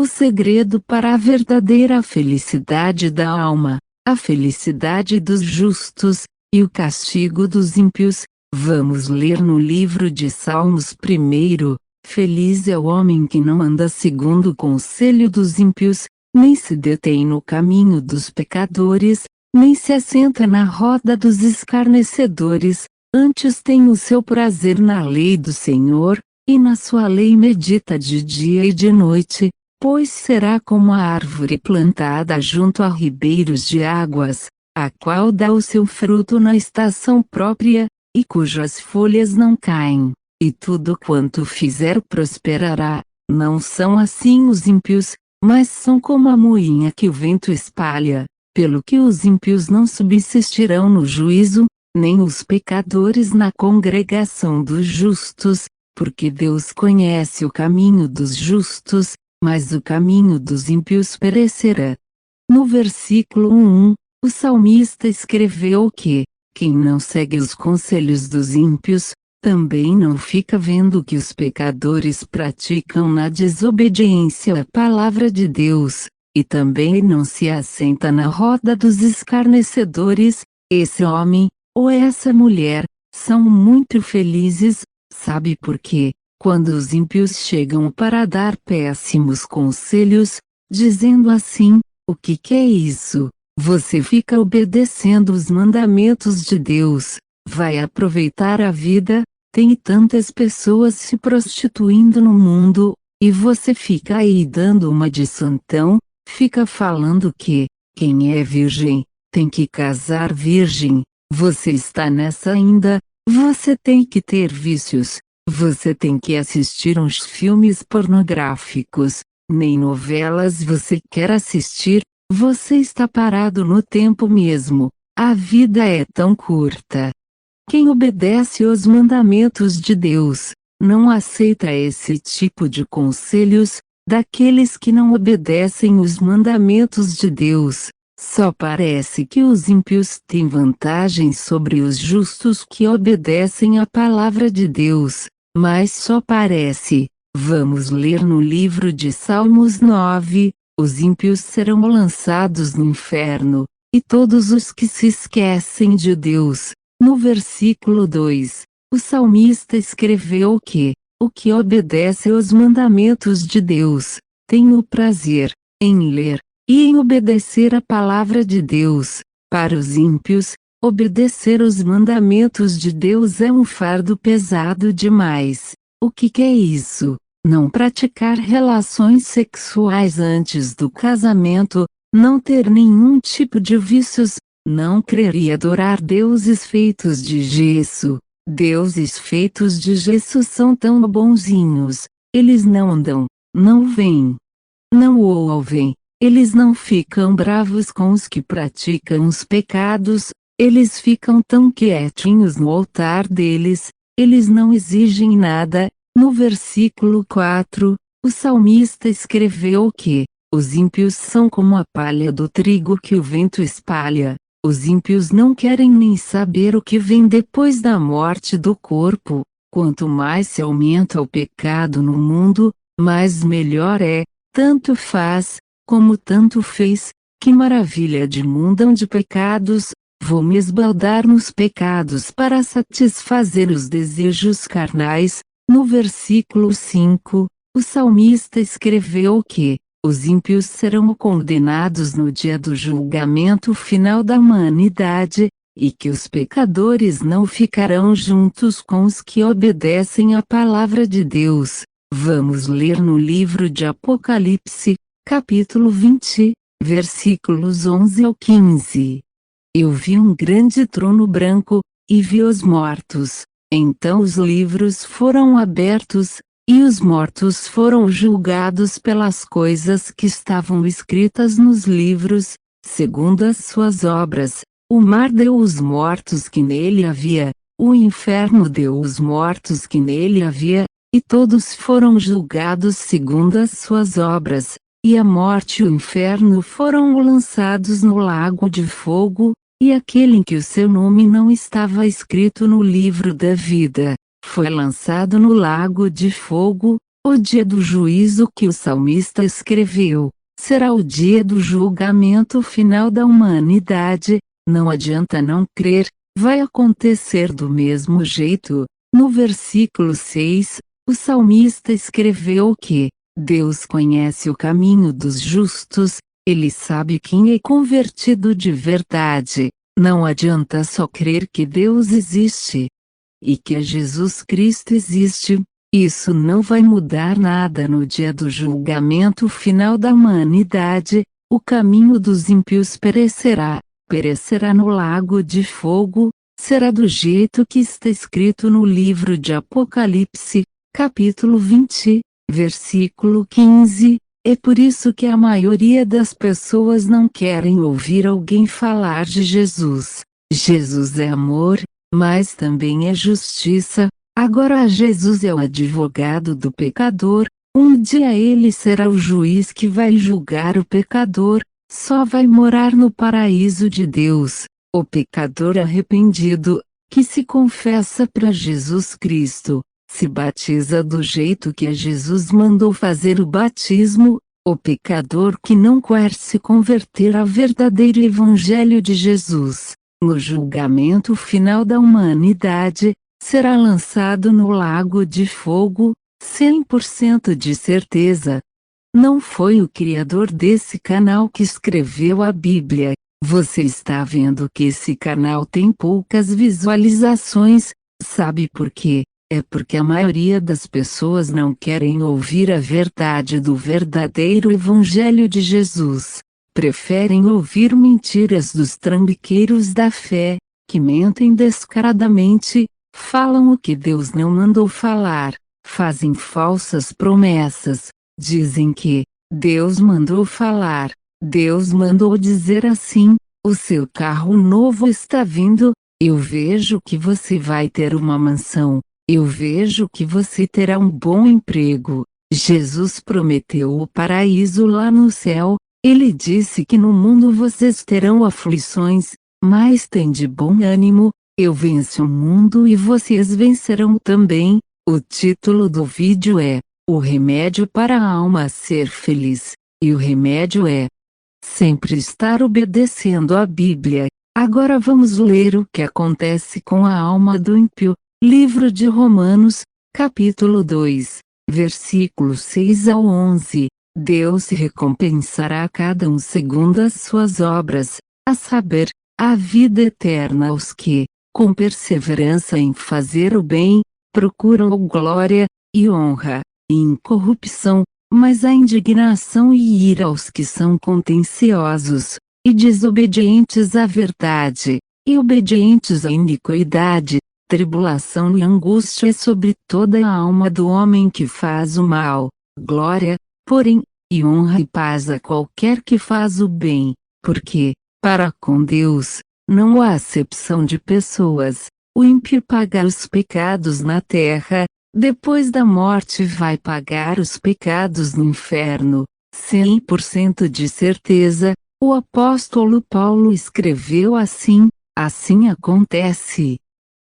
o segredo para a verdadeira felicidade da alma, a felicidade dos justos, e o castigo dos ímpios. Vamos ler no livro de Salmos primeiro. Feliz é o homem que não anda segundo o conselho dos ímpios, nem se detém no caminho dos pecadores, nem se assenta na roda dos escarnecedores, antes tem o seu prazer na lei do Senhor, e na sua lei medita de dia e de noite, pois será como a árvore plantada junto a ribeiros de águas, a qual dá o seu fruto na estação própria, e cujas folhas não caem, e tudo quanto fizer prosperará. Não são assim os ímpios, mas são como a moinha que o vento espalha, pelo que os ímpios não subsistirão no juízo, nem os pecadores na congregação dos justos, porque Deus conhece o caminho dos justos, mas o caminho dos ímpios perecerá. No versículo 1, o salmista escreveu que quem não segue os conselhos dos ímpios, também não fica vendo o que os pecadores praticam na desobediência à palavra de Deus, e também não se assenta na roda dos escarnecedores. Esse homem, ou essa mulher, são muito felizes. Sabe por quê? Quando os ímpios chegam para dar péssimos conselhos, dizendo assim: o que é isso? Você fica obedecendo os mandamentos de Deus, vai aproveitar a vida, tem tantas pessoas se prostituindo no mundo, e você fica aí dando uma de santão, fica falando que, quem é virgem, tem que casar virgem. Você está nessa ainda, você tem que ter vícios, você tem que assistir uns filmes pornográficos, nem novelas você quer assistir. Você está parado no tempo mesmo, a vida é tão curta. Quem obedece os mandamentos de Deus, não aceita esse tipo de conselhos, daqueles que não obedecem os mandamentos de Deus. Só parece que os ímpios têm vantagem sobre os justos que obedecem a palavra de Deus, mas só parece. Vamos ler no livro de Salmos 9. Os ímpios serão lançados no inferno, e todos os que se esquecem de Deus. No versículo 2, o salmista escreveu que o que obedece aos mandamentos de Deus, tem o prazer em ler e em obedecer a palavra de Deus. Para os ímpios, obedecer os mandamentos de Deus é um fardo pesado demais. O que é isso? Não praticar relações sexuais antes do casamento, não ter nenhum tipo de vícios, não crer e adorar deuses feitos de gesso. Deuses feitos de gesso são tão bonzinhos, eles não andam, não veem, não ouvem, eles não ficam bravos com os que praticam os pecados, eles ficam tão quietinhos no altar deles, eles não exigem nada. No versículo 4, o salmista escreveu que os ímpios são como a palha do trigo que o vento espalha. Os ímpios não querem nem saber o que vem depois da morte do corpo. Quanto mais se aumenta o pecado no mundo, mais melhor é. Tanto faz, como tanto fez. Que maravilha de mundão de pecados! Vou me esbaldar nos pecados para satisfazer os desejos carnais. No versículo 5, o salmista escreveu que os ímpios serão condenados no dia do julgamento final da humanidade, e que os pecadores não ficarão juntos com os que obedecem à palavra de Deus. Vamos ler no livro de Apocalipse, capítulo 20, versículos 11 ao 15. Eu vi um grande trono branco, e vi os mortos. Então os livros foram abertos, e os mortos foram julgados pelas coisas que estavam escritas nos livros, segundo as suas obras. O mar deu os mortos que nele havia, o inferno deu os mortos que nele havia, e todos foram julgados segundo as suas obras, e a morte e o inferno foram lançados no lago de fogo. E aquele em que o seu nome não estava escrito no livro da vida, foi lançado no lago de fogo. O dia do juízo que o salmista escreveu será o dia do julgamento final da humanidade. Não adianta não crer, vai acontecer do mesmo jeito. No versículo 6, o salmista escreveu que Deus conhece o caminho dos justos, ele sabe quem é convertido de verdade. Não adianta só crer que Deus existe e que Jesus Cristo existe. Isso não vai mudar nada no dia do julgamento final da humanidade. O caminho dos ímpios perecerá no lago de fogo. Será do jeito que está escrito no livro de Apocalipse, capítulo 20, versículo 15. É por isso que a maioria das pessoas não querem ouvir alguém falar de Jesus. Jesus é amor, mas também é justiça. Agora Jesus é o advogado do pecador. Um dia ele será o juiz que vai julgar o pecador. Só vai morar no paraíso de Deus o pecador arrependido, que se confessa para Jesus Cristo, se batiza do jeito que Jesus mandou fazer o batismo. O pecador que não quer se converter ao verdadeiro evangelho de Jesus, no julgamento final da humanidade, será lançado no lago de fogo, 100% de certeza. Não foi o criador desse canal que escreveu a Bíblia. Você está vendo que esse canal tem poucas visualizações, sabe por quê? É porque a maioria das pessoas não querem ouvir a verdade do verdadeiro evangelho de Jesus. Preferem ouvir mentiras dos trambiqueiros da fé, que mentem descaradamente, falam o que Deus não mandou falar, fazem falsas promessas, dizem que Deus mandou falar, Deus mandou dizer assim: o seu carro novo está vindo, eu vejo que você vai ter uma mansão, eu vejo que você terá um bom emprego. Jesus prometeu o paraíso lá no céu. Ele disse que no mundo vocês terão aflições, mas tem de bom ânimo, eu venci o mundo e vocês vencerão também. O título do vídeo é O remédio para a alma ser feliz, e o remédio é sempre estar obedecendo a Bíblia. Agora vamos ler o que acontece com a alma do ímpio. Livro de Romanos, capítulo 2, versículos 6 ao 11. Deus recompensará a cada um segundo as suas obras, a saber, a vida eterna aos que, com perseverança em fazer o bem, procuram glória, e honra, e incorrupção, mas a indignação e ira aos que são contenciosos, e desobedientes à verdade, e obedientes à iniquidade. Tribulação e angústia sobre toda a alma do homem que faz o mal, glória, porém, e honra e paz a qualquer que faz o bem, porque, para com Deus, não há acepção de pessoas. O ímpio paga os pecados na terra, depois da morte vai pagar os pecados no inferno, 100% de certeza. O apóstolo Paulo escreveu assim acontece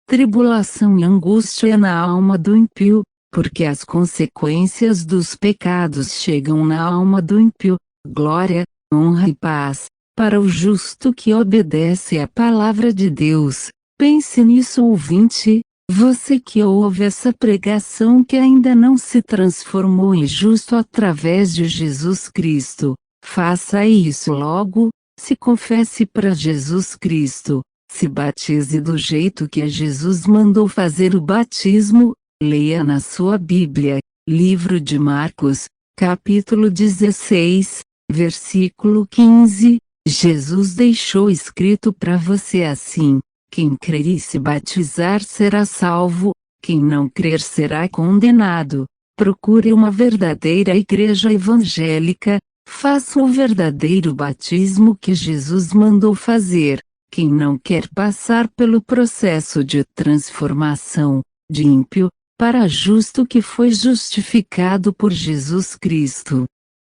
tribulação e angústia na alma do ímpio, porque as consequências dos pecados chegam na alma do ímpio, glória, honra e paz, para o justo que obedece à palavra de Deus. Pense nisso, ouvinte, você que ouve essa pregação que ainda não se transformou em justo através de Jesus Cristo, faça isso logo, se confesse para Jesus Cristo. Se batize do jeito que Jesus mandou fazer o batismo. Leia na sua Bíblia, livro de Marcos, capítulo 16, versículo 15. Jesus deixou escrito para você assim: quem crer e se batizar será salvo, quem não crer será condenado. Procure uma verdadeira igreja evangélica, faça o verdadeiro batismo que Jesus mandou fazer. Quem não quer passar pelo processo de transformação, de ímpio, para justo que foi justificado por Jesus Cristo,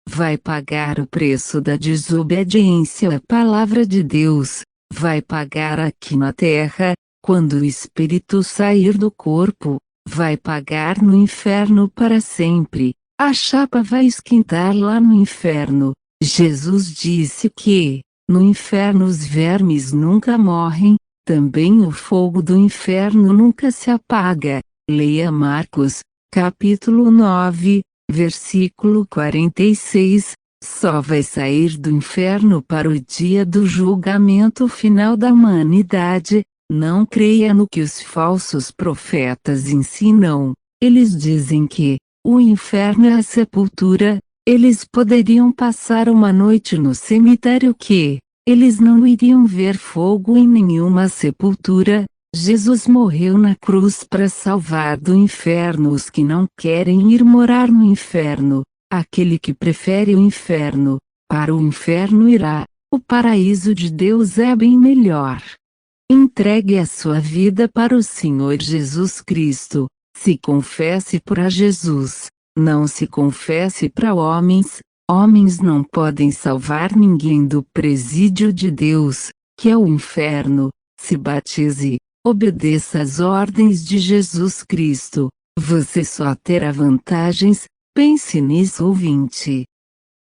vai pagar o preço da desobediência à palavra de Deus, vai pagar aqui na terra, quando o espírito sair do corpo, vai pagar no inferno para sempre. A chapa vai esquentar lá no inferno. Jesus disse que, no inferno os vermes nunca morrem, também o fogo do inferno nunca se apaga. Leia Marcos, capítulo 9, versículo 46. Só vai sair do inferno para o dia do julgamento final da humanidade. Não creia no que os falsos profetas ensinam. Eles dizem que o inferno é a sepultura. Eles poderiam passar uma noite no cemitério que eles não iriam ver fogo em nenhuma sepultura. Jesus morreu na cruz para salvar do inferno os que não querem ir morar no inferno. Aquele que prefere o inferno, para o inferno irá. O paraíso de Deus é bem melhor. Entregue a sua vida para o Senhor Jesus Cristo. Se confesse para Jesus. Não se confesse para homens. Homens não podem salvar ninguém do presídio de Deus, que é o inferno. Se batize. Obedeça às ordens de Jesus Cristo. Você só terá vantagens. Pense nisso, ouvinte.